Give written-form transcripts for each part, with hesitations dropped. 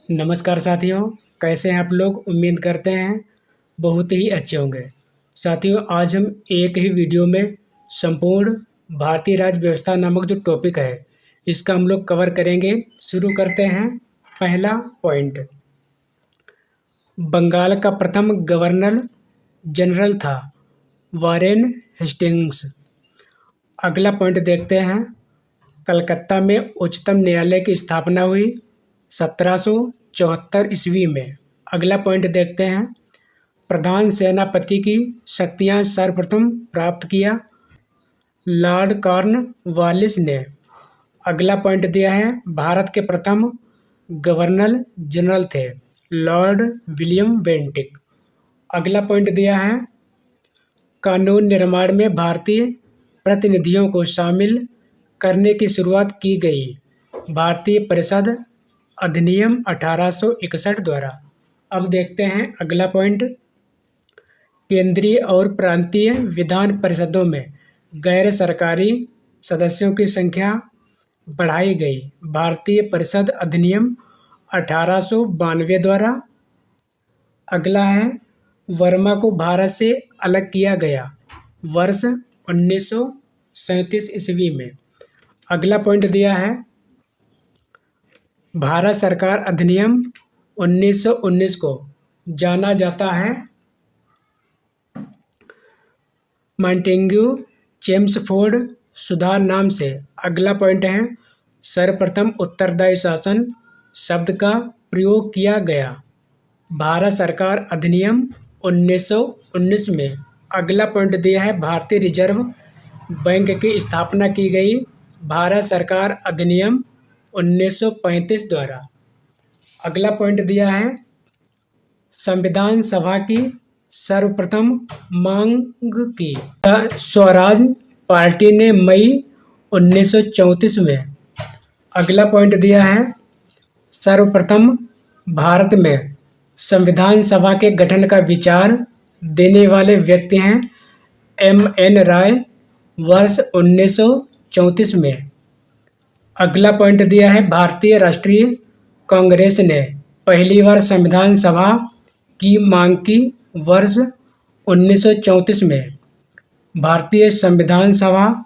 नमस्कार साथियों, कैसे हैं आप लोग। उम्मीद करते हैं बहुत ही अच्छे होंगे। साथियों, आज हम एक ही वीडियो में संपूर्ण भारतीय राज्य व्यवस्था नामक जो टॉपिक है इसका हम लोग कवर करेंगे। शुरू करते हैं। पहला पॉइंट, बंगाल का प्रथम गवर्नर जनरल था वारेन हेस्टिंग्स। अगला पॉइंट देखते हैं। कलकत्ता में उच्चतम न्यायालय की स्थापना हुई 1774 ईस्वी में। अगला पॉइंट देखते हैं। प्रधान सेनापति की शक्तियां सर्वप्रथम प्राप्त किया लॉर्ड कॉर्नवालिस ने। अगला पॉइंट दिया है, भारत के प्रथम गवर्नर जनरल थे लॉर्ड विलियम बेंटिक। अगला पॉइंट दिया है, कानून निर्माण में भारतीय प्रतिनिधियों को शामिल करने की शुरुआत की गई भारतीय परिषद अधिनियम 1861 द्वारा। अब देखते हैं अगला पॉइंट, केंद्रीय और प्रांतीय विधान परिषदों में गैर सरकारी सदस्यों की संख्या बढ़ाई गई भारतीय परिषद अधिनियम 1892 द्वारा। अगला है, वर्मा को भारत से अलग किया गया वर्ष 1937 ईस्वी में। अगला पॉइंट दिया है, भारत सरकार अधिनियम 1919 को जाना जाता है मॉन्टेग्यू चेम्सफोर्ड सुधार नाम से। अगला पॉइंट है, सर्वप्रथम उत्तरदायी शासन शब्द का प्रयोग किया गया भारत सरकार अधिनियम 1919 में। अगला पॉइंट दिया है, भारतीय रिजर्व बैंक की स्थापना की गई भारत सरकार अधिनियम 1935 द्वारा। अगला पॉइंट दिया है, संविधान सभा की सर्वप्रथम मांग की स्वराज पार्टी ने मई 1934 में। अगला पॉइंट दिया है, सर्वप्रथम भारत में संविधान सभा के गठन का विचार देने वाले व्यक्ति हैं M.N. राय वर्ष 1934 में। अगला पॉइंट दिया है, भारतीय राष्ट्रीय कांग्रेस ने पहली बार संविधान सभा की मांग की वर्ष 1934 में। भारतीय संविधान सभा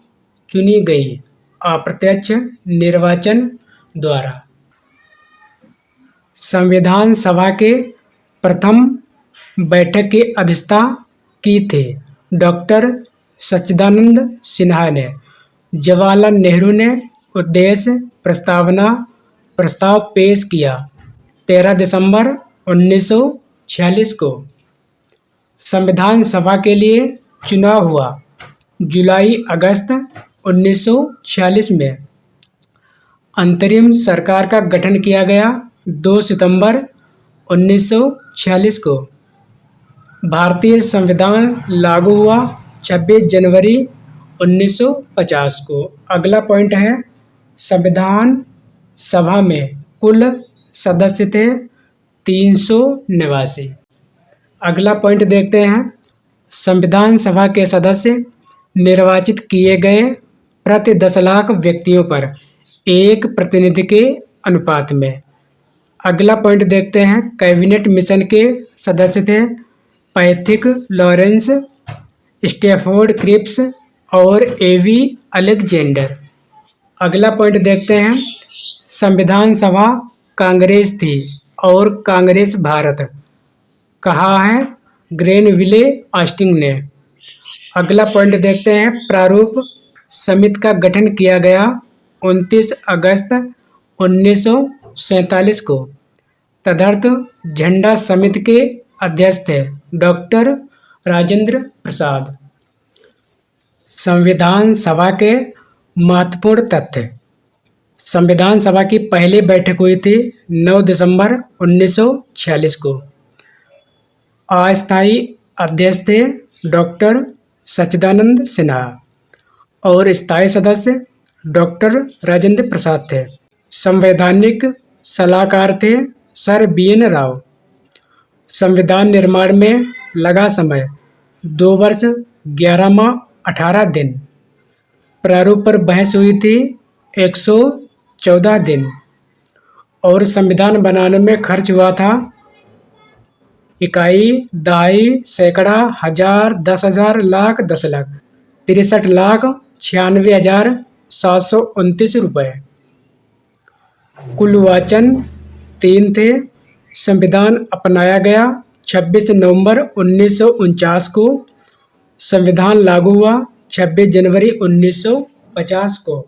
चुनी गई अप्रत्यक्ष निर्वाचन द्वारा। संविधान सभा के प्रथम बैठक की अध्यक्षता की थी डॉक्टर सच्चिदानंद सिन्हा ने। जवाहरलाल नेहरू ने उद्देश्य प्रस्ताव पेश किया 13 दिसंबर 1946 को। संविधान सभा के लिए चुनाव हुआ जुलाई अगस्त 1946 में। अंतरिम सरकार का गठन किया गया 2 सितंबर 1946 को। भारतीय संविधान लागू हुआ 26 जनवरी 1950 को। अगला पॉइंट है, संविधान सभा में कुल सदस्य थे 389। अगला पॉइंट देखते हैं, संविधान सभा के सदस्य निर्वाचित किए गए प्रति 10 लाख व्यक्तियों पर एक प्रतिनिधि के अनुपात में। अगला पॉइंट देखते हैं, कैबिनेट मिशन के सदस्य थे पैथिक लॉरेंस, स्टैफोर्ड क्रिप्स और A.V. अलेक्जेंडर। अगला पॉइंट देखते हैं, संविधान सभा कांग्रेस थी और कांग्रेस भारत कहा है ग्रेनविले ऑस्टिन ने। अगला पॉइंट देखते हैं, प्रारूप समिति का गठन किया गया 29 अगस्त 1947 को। तदर्थ झंडा समिति के अध्यक्ष थे डॉक्टर राजेंद्र प्रसाद। संविधान सभा के महत्वपूर्ण तथ्य। संविधान सभा की पहली बैठक हुई थी 9 दिसंबर 1946 को। अस्थायी अध्यक्ष थे डॉक्टर सच्चिदानंद सिन्हा और स्थायी सदस्य डॉक्टर राजेंद्र प्रसाद थे। संवैधानिक सलाहकार थे सर B.N. राव। संविधान निर्माण में लगा समय 2 वर्ष 11 माह 18 दिन। प्रारूप पर बहस हुई थी 114 दिन। और संविधान बनाने में खर्च हुआ था इकाई, दहाई, सैकड़ा, हजार, 10,000, लाख, 10 लाख, 63,96,729 रुपये। कुल वाचन 3 थे। संविधान अपनाया गया 26 नवंबर 1949 को। संविधान लागू हुआ 26 जनवरी 1950 को।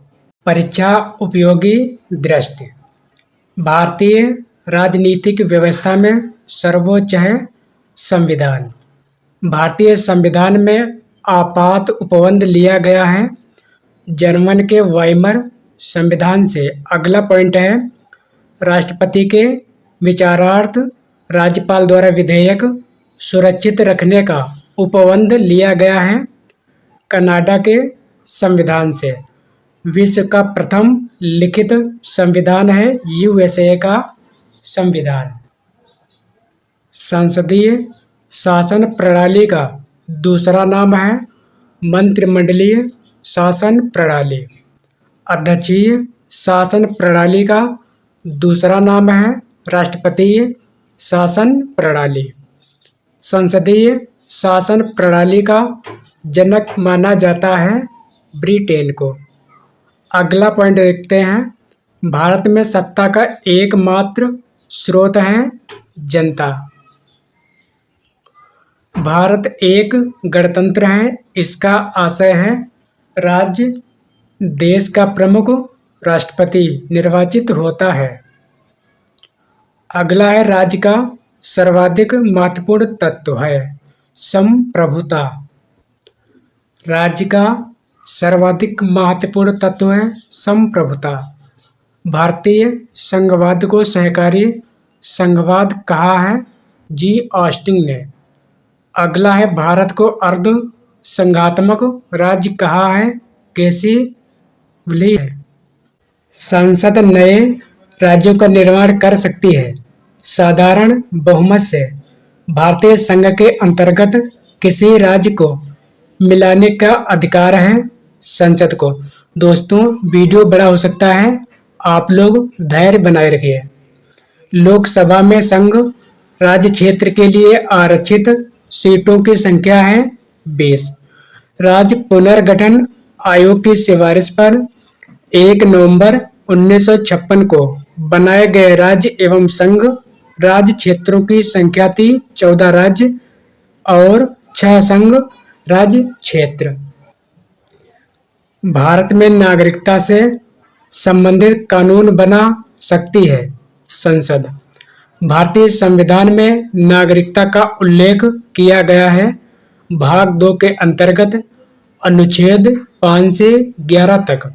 परीक्षा उपयोगी दृष्टि। भारतीय राजनीतिक व्यवस्था में सर्वोच्च है संविधान। भारतीय संविधान में आपात उपबंध लिया गया है जर्मन के वाइमर संविधान से। अगला पॉइंट है राष्ट्रपति के विचारार्थ राज्यपाल द्वारा विधेयक सुरक्षित रखने का उपबंध लिया गया है कनाडा के संविधान से। विश्व का प्रथम लिखित संविधान है यूएसए का संविधान। संसदीय शासन प्रणाली का दूसरा नाम है मंत्रिमंडलीय शासन प्रणाली। अध्यक्षीय शासन प्रणाली का दूसरा नाम है राष्ट्रपतीय शासन प्रणाली। संसदीय शासन प्रणाली का जनक माना जाता है ब्रिटेन को। अगला पॉइंट देखते हैं भारत में सत्ता का एकमात्र स्रोत है जनता। भारत एक गणतंत्र है। इसका आशय है राज्य देश का प्रमुख राष्ट्रपति निर्वाचित होता है। अगला है राज्य का सर्वाधिक महत्वपूर्ण तत्व है संप्रभुता। राज्य का सर्वाधिक महत्वपूर्ण तत्व है संप्रभुता। भारतीय संघवाद को सहकारी संघवाद कहा है जी ऑस्टिन ने। अगला है भारत को अर्ध संघात्मक राज्य कहा है केसी व्ली है। संसद नए राज्यों का निर्माण कर सकती है साधारण बहुमत से। भारतीय संघ के अंतर्गत किसी राज्य को मिलाने का अधिकार है संसद को। दोस्तों वीडियो बड़ा हो सकता है, आप लोग धैर्य बनाए रखिए। लोकसभा में संघ राज्य क्षेत्र के लिए आरक्षित सीटों की संख्या है 20। राज्य पुनर्गठन आयोग की सिफारिश पर 1 नवंबर 1956 को बनाए गए राज्य एवं संघ राज्य क्षेत्रों की संख्या थी 14 राज्य और 6 संघ राज्य क्षेत्र। भारत में नागरिकता से संबंधित कानून बना सकती है संसद। भारतीय संविधान में नागरिकता का उल्लेख किया गया है भाग 2 के अंतर्गत अनुच्छेद 5 से 11 तक।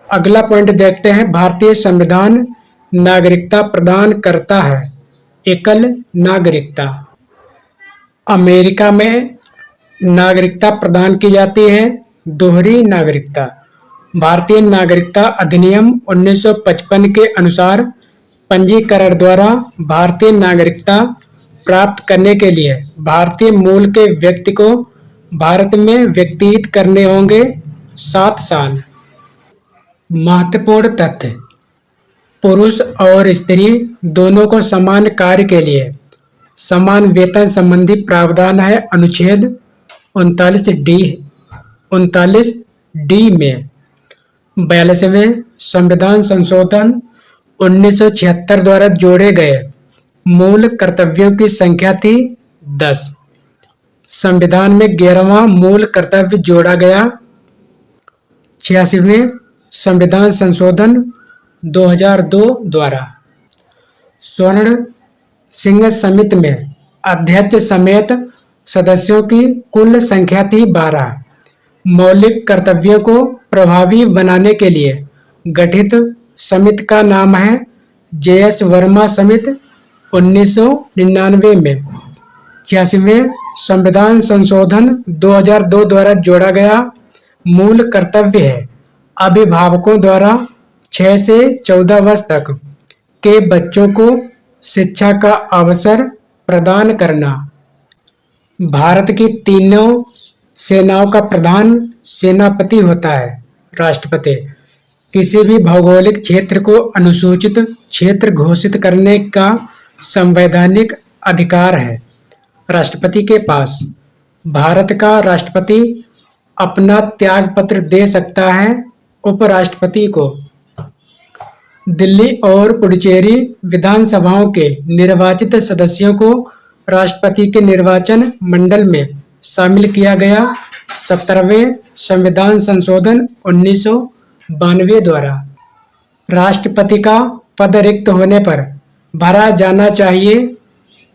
अगला पॉइंट देखते हैं भारतीय संविधान नागरिकता प्रदान करता है एकल नागरिकता। अमेरिका में नागरिकता प्रदान की जाती है दोहरी नागरिकता। भारतीय नागरिकता अधिनियम 1955 के अनुसार पंजीकरण द्वारा भारतीय नागरिकता प्राप्त करने के लिए भारतीय मूल के व्यक्ति को भारत में व्यतीत करने होंगे 7 साल। महत्वपूर्ण तथ्य। पुरुष और स्त्री दोनों को समान कार्य के लिए समान वेतन संबंधी प्रावधान है अनुच्छेद 39D में। 42वें संविधान संशोधन 1976 द्वारा जोड़े गए मूल कर्तव्यों की संख्या थी 10। संविधान में 11वां मूल कर्तव्य जोड़ा गया। 86वें संविधान संशोधन 2002 द्वारा। स्वर्ण सिंह समिति में अध्यक्ष समेत सदस्यों की कुल संख्या थी 12। मौलिक कर्तव्यों को प्रभावी बनाने के लिए गठित समिति का नाम है JS वर्मा समिति 1999 में। 86वें संविधान संशोधन 2002 द्वारा जोड़ा गया मूल कर्तव्य है अभिभावकों द्वारा 6 से 14 वर्ष तक के बच्चों को शिक्षा का अवसर प्रदान करना। भारत की तीनों सेनाओं का प्रधान सेनापति होता है राष्ट्रपति। किसी भी भौगोलिक क्षेत्र को अनुसूचित क्षेत्र घोषित करने का संवैधानिक अधिकार है राष्ट्रपति के पास। भारत का राष्ट्रपति अपना त्यागपत्र दे सकता है उपराष्ट्रपति को। दिल्ली और पुडुचेरी विधानसभाओं के निर्वाचित सदस्यों को राष्ट्रपति के निर्वाचन मंडल में शामिल किया गया। 17वें संविधान संशोधन 1992 द्वारा राष्ट्रपति का पद रिक्त होने पर भरा जाना चाहिए।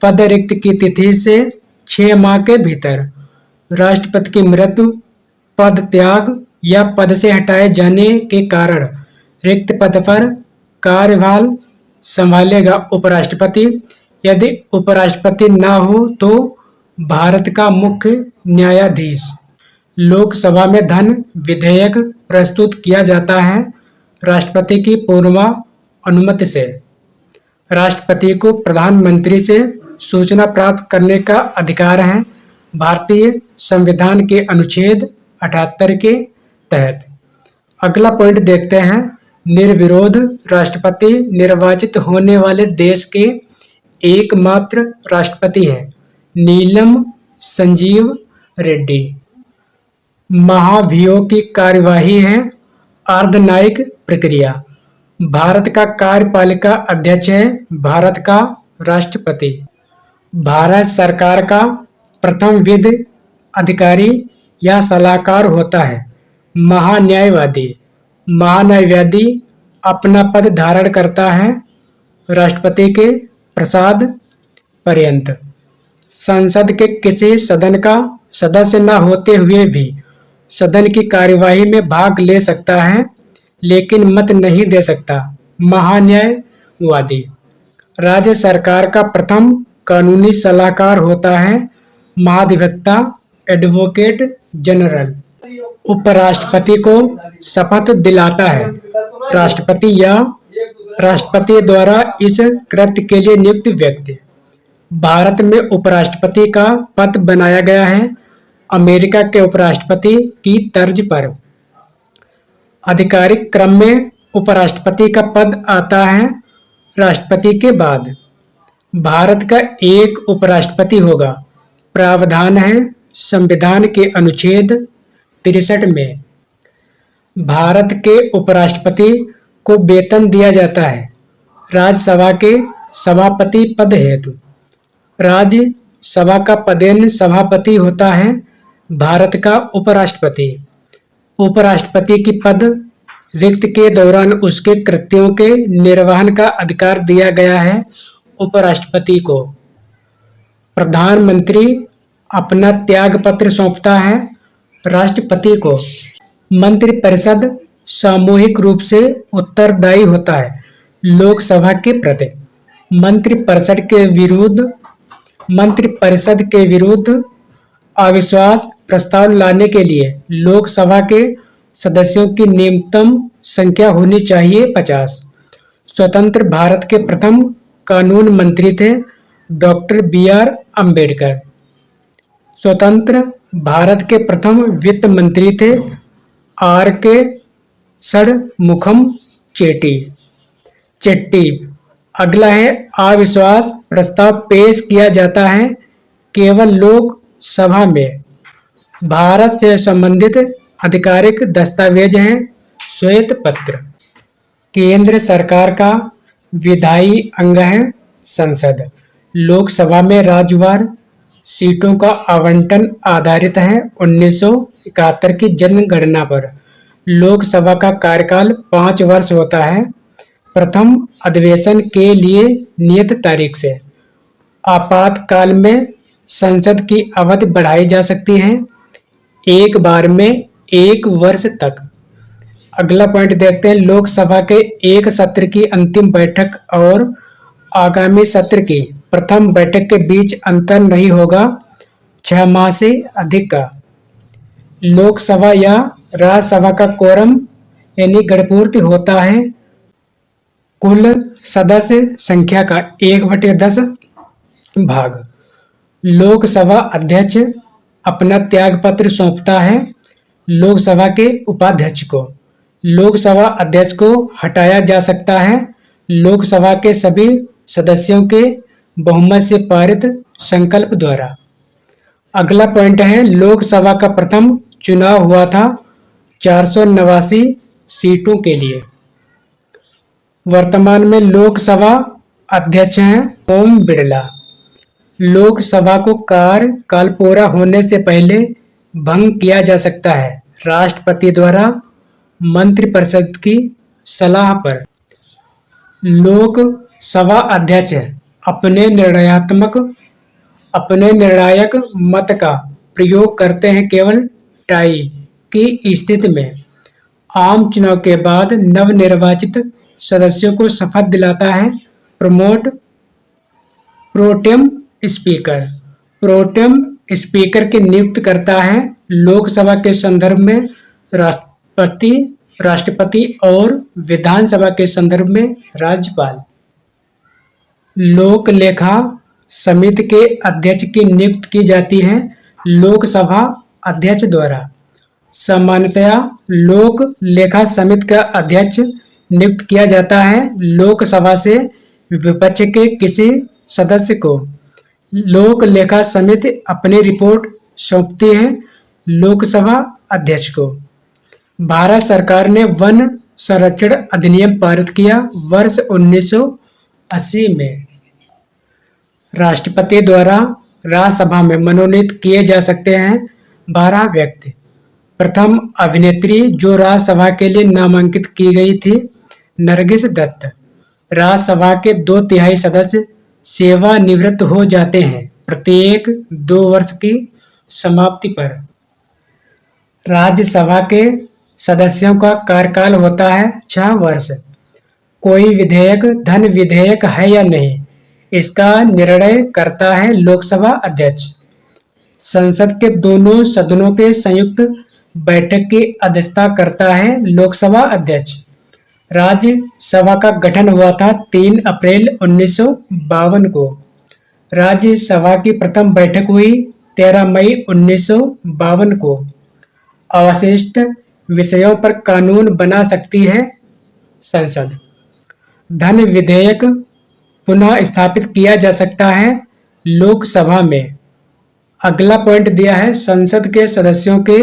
पद रिक्त की तिथि से 6 माह के भीतर। राष्ट्रपति की मृत्यु, पद त्याग या पद से हटाए जाने के कारण रिक्त पद पर कार्यभार संभालेगा उपराष्ट्रपति। यदि उपराष्ट्रपति न हो तो भारत का मुख्य न्यायाधीश। लोकसभा में धन विधेयक प्रस्तुत किया जाता है राष्ट्रपति की पूर्व अनुमति से। राष्ट्रपति को प्रधानमंत्री से सूचना प्राप्त करने का अधिकार है भारतीय संविधान के अनुच्छेद 78 के तहत। अगला पॉइंट देखते हैं। निर्विरोध राष्ट्रपति निर्वाचित होने वाले देश के एकमात्र राष्ट्रपति हैं नीलम संजीव रेड्डी। महाभियोग की कार्यवाही है अर्धन्यायिक प्रक्रिया। भारत का कार्यपालिका अध्यक्ष है भारत का राष्ट्रपति। भारत सरकार का प्रथम विधि अधिकारी या सलाहकार होता है महान्यायवादी। महान्यायवादी अपना पद धारण करता है राष्ट्रपति के प्रसाद पर्यंत। संसद के किसी सदन का सदस्य न होते हुए भी सदन की कार्यवाही में भाग ले सकता है लेकिन मत नहीं दे सकता। महान्यायवादी राज्य सरकार का प्रथम कानूनी सलाहकार होता है महाधिवक्ता एडवोकेट जनरल। उपराष्ट्रपति को शपथ दिलाता है राष्ट्रपति या राष्ट्रपति द्वारा इस कृत्य के लिए नियुक्त व्यक्ति। भारत में उपराष्ट्रपति का पद बनाया गया है अमेरिका के उपराष्ट्रपति की तर्ज पर। आधिकारिक क्रम में उपराष्ट्रपति का पद आता है राष्ट्रपति के बाद। भारत का एक उपराष्ट्रपति होगा। प्रावधान है संविधान के अनुच्छेद 63 में। भारत के उपराष्ट्रपति को वेतन दिया जाता है राज्यसभा के सभापति पद हेतु। राज्यसभा का पदेन सभापति होता है भारत का उपराष्ट्रपति। उपराष्ट्रपति की पद रिक्त के दौरान उसके कृत्यों के निर्वहन का अधिकार दिया गया है उपराष्ट्रपति को। प्रधानमंत्री अपना त्यागपत्र सौंपता है राष्ट्रपति को। मंत्रिपरिषद सामूहिक रूप से उत्तरदायी होता है लोकसभा के प्रति। मंत्रिपरिषद के विरुद्ध अविश्वास प्रस्ताव लाने के लिए लोकसभा के सदस्यों की न्यूनतम संख्या होनी चाहिए 50। स्वतंत्र भारत के प्रथम कानून मंत्री थे डॉक्टर BR अम्बेडकर। स्वतंत्र भारत के प्रथम वित्त मंत्री थे RK षणमुखम चेट्टी। अगला है अविश्वास प्रस्ताव पेश किया जाता है केवल लोकसभा में। भारत से संबंधित आधिकारिक दस्तावेज हैं श्वेत पत्र। केंद्र सरकार का विधायी अंग है संसद। लोकसभा में राज्यवार सीटों का आवंटन आधारित है 1971 की जनगणना पर। लोकसभा का कार्यकाल 5 वर्ष होता है प्रथम अधिवेशन के लिए नियत तारीख से। आपातकाल में संसद की अवधि बढ़ाई जा सकती है एक बार में 1 वर्ष तक। अगला पॉइंट देखते हैं। लोकसभा के एक सत्र की अंतिम बैठक और आगामी सत्र की प्रथम बैठक के बीच अंतर नहीं होगा 6 माह से अधिक का। लोकसभा या राज्यसभा का कोरम यानी गणपूर्ति होता है कुल सदस्य संख्या का 1/10 भाग। लोकसभा अध्यक्ष अपना त्यागपत्र सौंपता है लोकसभा के उपाध्यक्ष को। लोकसभा अध्यक्ष को हटाया जा सकता है लोकसभा के सभी सदस्यों के बहुमत से पारित संकल्प द्वारा। अगला पॉइंट है, लोकसभा का प्रथम चुनाव हुआ था 489 सीटों के लिए। वर्तमान में लोकसभा अध्यक्ष हैं ओम बिरला। लोकसभा को कार्यकाल पूरा होने से पहले भंग किया जा सकता है राष्ट्रपति द्वारा मंत्रिपरिषद की सलाह पर। लोकसभा अध्यक्ष अपने निर्णायक मत का प्रयोग करते हैं केवल टाई की स्थिति में। आम चुनाव के बाद नवनिर्वाचित सदस्यों को शपथ दिलाता है प्रोटेम स्पीकर की नियुक्त करता है लोकसभा के संदर्भ में राष्ट्रपति और विधानसभा के संदर्भ में राज्यपाल। लोक लेखा समिति के अध्यक्ष की नियुक्ति की जाती है लोकसभा अध्यक्ष द्वारा। सामान्यतया लोक लेखा समिति का अध्यक्ष नियुक्त किया जाता है लोकसभा से विपक्ष के किसी सदस्य को। लोक लेखा समिति अपनी रिपोर्ट सौंपती है लोकसभा अध्यक्ष को। भारत सरकार ने वन संरक्षण अधिनियम पारित किया वर्ष 1980 में। राष्ट्रपति द्वारा राज्यसभा में मनोनीत किए जा सकते हैं 12 व्यक्ति। प्रथम अभिनेत्री जो राज्यसभा के लिए नामांकित की गई थी नरगिस दत्त। राज्यसभा के 2/3 सदस्य सेवानिवृत्त हो जाते हैं प्रत्येक 2 वर्ष की समाप्ति पर। राज्यसभा के सदस्यों का कार्यकाल होता है 6 वर्ष। कोई विधेयक धन विधेयक है या नहीं, इसका निर्णय करता है लोकसभा अध्यक्ष। संसद के दोनों सदनों के संयुक्त बैठक की अध्यक्षता करता है लोकसभा अध्यक्ष। राज्यसभा का गठन हुआ था 3 अप्रैल 1952 को। राज्यसभा की प्रथम बैठक हुई 13 मई 1952 को। अवशिष्ट विषयों पर कानून बना सकती है संसद। धन विधेयक पुनः स्थापित किया जा सकता है लोकसभा में। अगला पॉइंट दिया है, संसद के सदस्यों के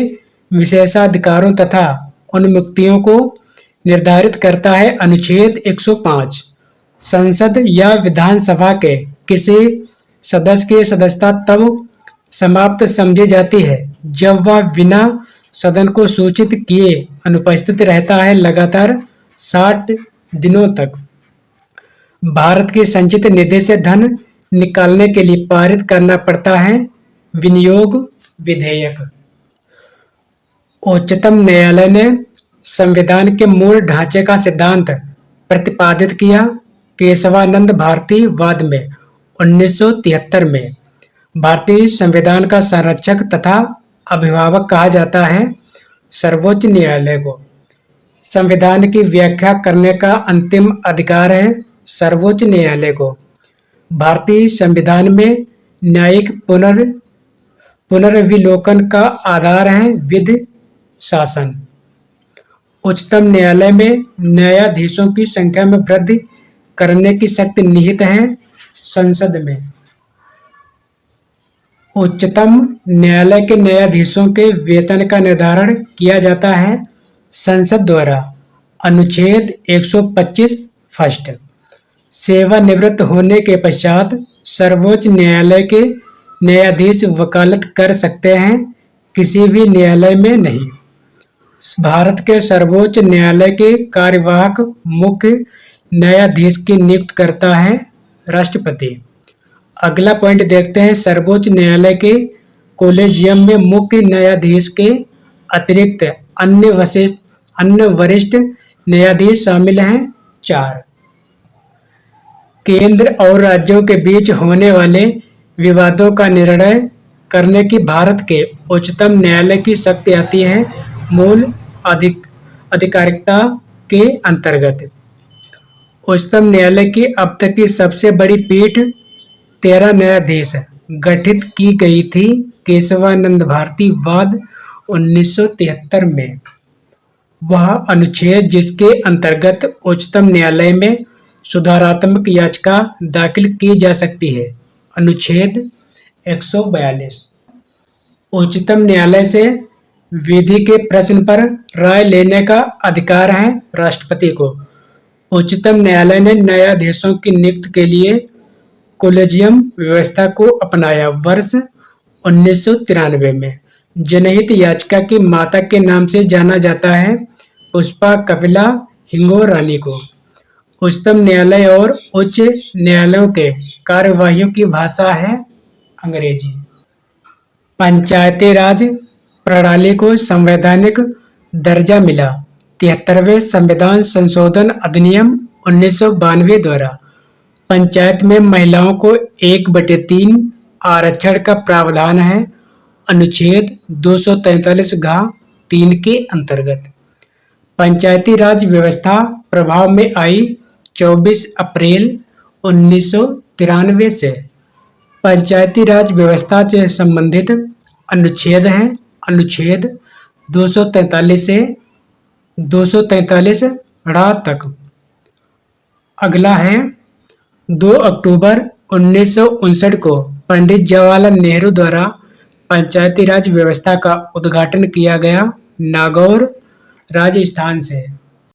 विशेषाधिकारों तथा उन्मुक्तियों को निर्धारित करता है अनुच्छेद 105। संसद या विधानसभा के किसी सदस्य की सदस्यता तब समाप्त समझी जाती है जब वह बिना सदन को सूचित किए अनुपस्थित रहता है लगातार 60 दिनों तक। भारत की संचित निधि से धन निकालने के लिए पारित करना पड़ता है विनियोग विधेयक। उच्चतम न्यायालय ने संविधान के मूल ढांचे का सिद्धांत प्रतिपादित किया केशवानंद भारती वाद में 1973 में। भारतीय संविधान का संरक्षक तथा अभिभावक कहा जाता है सर्वोच्च न्यायालय को। संविधान की व्याख्या करने का अंतिम अधिकार है सर्वोच्च न्यायालय को। भारतीय संविधान में न्यायिक पुनर्विलोकन का आधार है विधि शासन। उच्चतम न्यायालय में न्यायाधीशों की संख्या में वृद्धि करने की शक्ति निहित है संसद में। उच्चतम न्यायालय के न्यायाधीशों के वेतन का निर्धारण किया जाता है संसद द्वारा। अनुच्छेद 125 फर्स्ट। सेवानिवृत्त होने के पश्चात सर्वोच्च न्यायालय के न्यायाधीश वकालत कर सकते हैं, किसी भी न्यायालय में नहीं। भारत के सर्वोच्च न्यायालय के कार्यवाहक मुख्य न्यायाधीश की नियुक्त करता है राष्ट्रपति। अगला पॉइंट देखते हैं, सर्वोच्च न्यायालय के कोलेजियम में मुख्य न्यायाधीश के अतिरिक्त अन्य वरिष्ठ न्यायाधीश शामिल हैं 4। केंद्र और राज्यों के बीच होने वाले विवादों का निर्णय करने की भारत के उच्चतम न्यायालय की शक्ति आती है मूल अधिकारिता के अंतर्गत। उच्चतम न्यायालय की अब तक की सबसे बड़ी पीठ 13 न्यायाधीश गठित की गई थी केशवानंद भारती वाद 1973 में। वह अनुच्छेद जिसके अंतर्गत उच्चतम न्यायालय में सुधारात्मक याचिका दाखिल की जा सकती है। अनुच्छेद 142 उच्चतम न्यायालय से विधि के प्रश्न पर राय लेने का अधिकार है राष्ट्रपति को। उच्चतम न्यायालय ने न्यायाधीशों की नियुक्ति के लिए कोलेजियम व्यवस्था को अपनाया वर्ष 1993 में। जनहित याचिका की माता के नाम से जाना जाता है पुष्पा कपिला हिंगोर रानी को। उच्चतम न्यायालय और उच्च न्यायालयों के कार्यवाहियों की भाषा है अंग्रेजी। पंचायती राज प्रणाली को संवैधानिक दर्जा मिला 73वें संविधान संशोधन अधिनियम 1992 द्वारा। पंचायत में महिलाओं को 1/3 आरक्षण का प्रावधान है अनुच्छेद 243(3) के अंतर्गत। पंचायती राज व्यवस्था प्रभाव में आई 24 अप्रैल 1993 से। पंचायती राज व्यवस्था से संबंधित अनुच्छेद हैं अनुच्छेद 243 से 243 तक। अगला है 2 अक्टूबर 1959 को पंडित जवाहरलाल नेहरू द्वारा पंचायती राज व्यवस्था का उद्घाटन किया गया नागौर राजस्थान से।